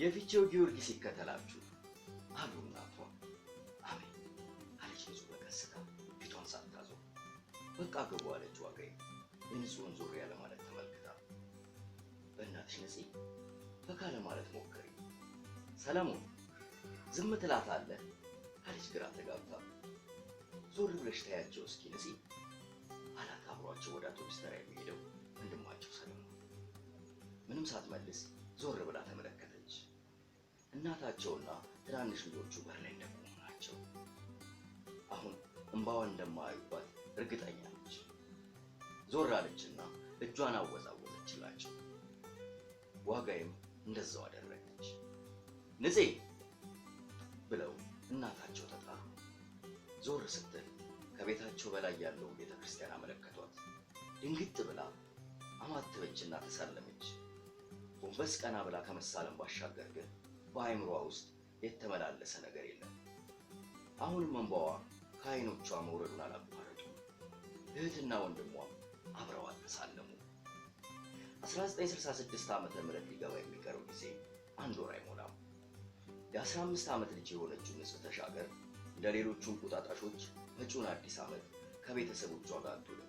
የፊቼው ጊዮርጊስ ይከተላችሁ አሉ እናቷ። አሜን አለች ንጹህ በቀስታ ፊቷን ሳታዞር። በቃ ግቡ አለች ዋጋዬ የንጹህን ዞር ያለ ማለት ተመልክታ። በእናትሽ ነፂ በቃ ለማለት ሞከሪ። ሰለሞን ዝም ትላታለህ አለች ግራ ተጋብታ። ዞር ብለሽ ታያቸው እስኪ ነፂ አላት አብሯቸው ወደ አውቶቡስ ተራ የሚሄደው ወንድማቸው ሰለሞን። ምንም ሳትመልስ ዞር ብላ ተመለከተች። እናታቸውና ትናንሽ ልጆቹ በር ላይ እንደቆሙ ናቸው። አሁን እንባዋን እንደማያዩባት እርግጠኛ ነች። ዞር አለችና እጇን አወዛወዘችላቸው። ዋጋዬም እንደዛው አደረገች። ንፄ ብለው እናታቸው ተጣሩ። ዞር ስትል ከቤታቸው በላይ ያለውን ቤተክርስቲያን አመለከቷት። ድንግጥ ብላ አማተበችና ተሳለመች። ጎንበስ ቀና ብላ ከመሳለም ባሻገር ግን በአይምሯ ውስጥ የተመላለሰ ነገር የለም። አሁንም እንባዋ ከዓይኖቿ መውረዱን አላቋረጡም። እህትና ወንድሟም አብረዋት ተሳለሙ። 1966 ዓመተ ምህረት ሊገባ የሚቀረው ጊዜ አንድ ወር አይሞላም። የ15 ዓመት ልጅ የሆነችው ንጽህ ተሻገር እንደ ሌሎቹ እንቁጣጣሾች መጪውን አዲስ ዓመት ከቤተሰቦቿ ጋር አትውልም።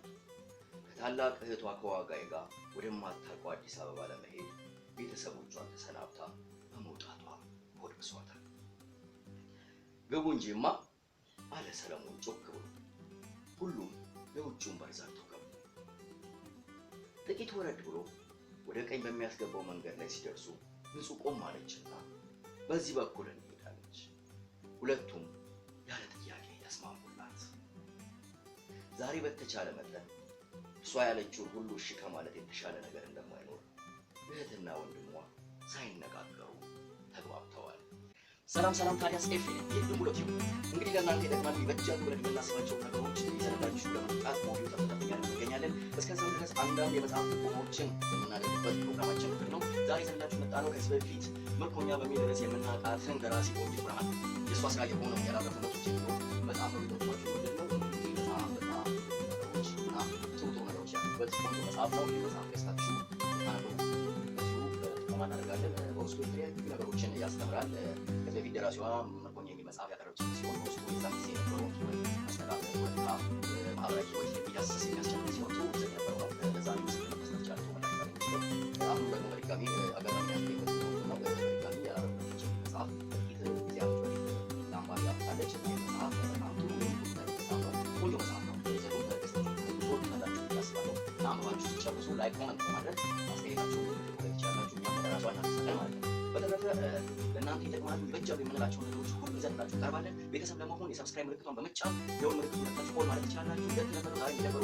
ከታላቅ እህቷ ከዋጋዬ ጋር ወደማታውቀው አዲስ አበባ ለመሄድ ቤተሰቦቿን ተሰናብታ በመውጣቷ ሆድ ብሷታል። ግቡ እንጂማ አለ ሰለሞን ጮክ ብሎ። ሁሉም የውጭውን በር ዘግተው ገቡ። ጥቂት ወረድ ብሎ ወደ ቀኝ በሚያስገባው መንገድ ላይ ሲደርሱ ንጹህ ቆም አለችና በዚህ በኩል እንሄዳለች። ሁለቱም ያለ ጥያቄ ተስማሙላት። ዛሬ በተቻለ መጠን እሷ ያለችውን ሁሉ እሺ ከማለት የተሻለ ነገር እንደማይኖር እህትና ወንድሟ ሳይነጋገሩ ተግባብተዋል። ሰላም ታዲያስ ኤፍ የድሙሎት እንግዲህ ለእናንተ ይጠቅማል ይበጃሉ ብለን የምናስባቸው ነገሮች ይዘንላችሁ ለመምጣት ሞቢል ተፈታተኛ እንገኛለን። እስከዛው ድረስ አንዳንድ የመጽሐፍ ጥቆሞችን የምናደርግበት ፕሮግራማችን ክፍል ነው። ዛሬ ይዘንላችሁ መጣ ነው ከዚህ በፊት ምርኮኛ በሚል ርዕስ የምናውቃትን ደራሲ ቆንጆ ብርሃን የእሷ ስራ የሆነው ያላረፉ ነቶች የሚሆን በጣም ነው ሊጠቅሟችሁ ወደድ ነው። እንግዲህ በጣም ነገሮች እና ጥሩ ነገሮች ያሉበት ቆንጆ መጽሐፍ ነው። ይህ መጽሐፍ ገዝታችሁ ታነበቡ እናደርጋለን። በውስጡ የተለያዩ ነገሮችን ያስተምራል። ከዚህ በፊት ደራሲዋ ምርኮኛ የሚል መጽሐፍ ያቀረበች ሲሆን በውስጡ የዛን ጊዜ የነበረውን ህይወት አስተዳደር ወደታ ማህበራዊ ህይወት የሚዳስስ የሚያስጨምር ሲሆን ጥሩ ጊዜ የነበረው ነው። ለዛ ነው ምስል መስጠት ቻለ ተመላሽ የሚችለው። አሁን ደግሞ በድጋሚ አጋጣሚ ያስገኝበት ነው። በድጋሚ ያላረፈች መጽሐፍ በፊት ጊዜያቶች በፊት ለአንባቢ ያፍታለች። መጽሐፍ በጣም ጥሩ ቆንጆ መጽሐፍ ነው። ዘሩ ተገዝታችሁ ታላችሁ ያስባለው ለአንባባችሁ ሲጨርሱ ላይክ ኮመንት በማድረግ አስተያየታችሁ ይቻላችሁ ራሷ እናደርሳለን ማለት ነው። በተረፈ ለእናንተ ይጠቅማሉ ይበጃሉ የምንላቸው ነገሮች ሁሉ ይዘንላችሁ ቀርባለን። ቤተሰብ ለመሆን የሰብስክራይብ ምልክቷን በመጫን የሆን ምልክት መጣችሁ ሆን ማለት ትችላላችሁ። እንደተነበሩ ዛሬ የሚነበሩ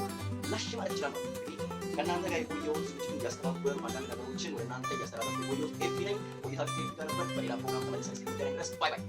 ላሽ ማለት ይችላል። እንግዲህ ከእናንተ ጋር የቆየውን ዝግጅቱን እያስተባበሩ አንዳንድ ነገሮችን ወደ እናንተ እያስተላለፉ የቆየሁት ኤፊ ነኝ። ቆይታችሁ ከኤፊ ጋር ነበር። በሌላ ፕሮግራም ተመልሰን እስክንገናኝ ድረስ ባይ ባይ።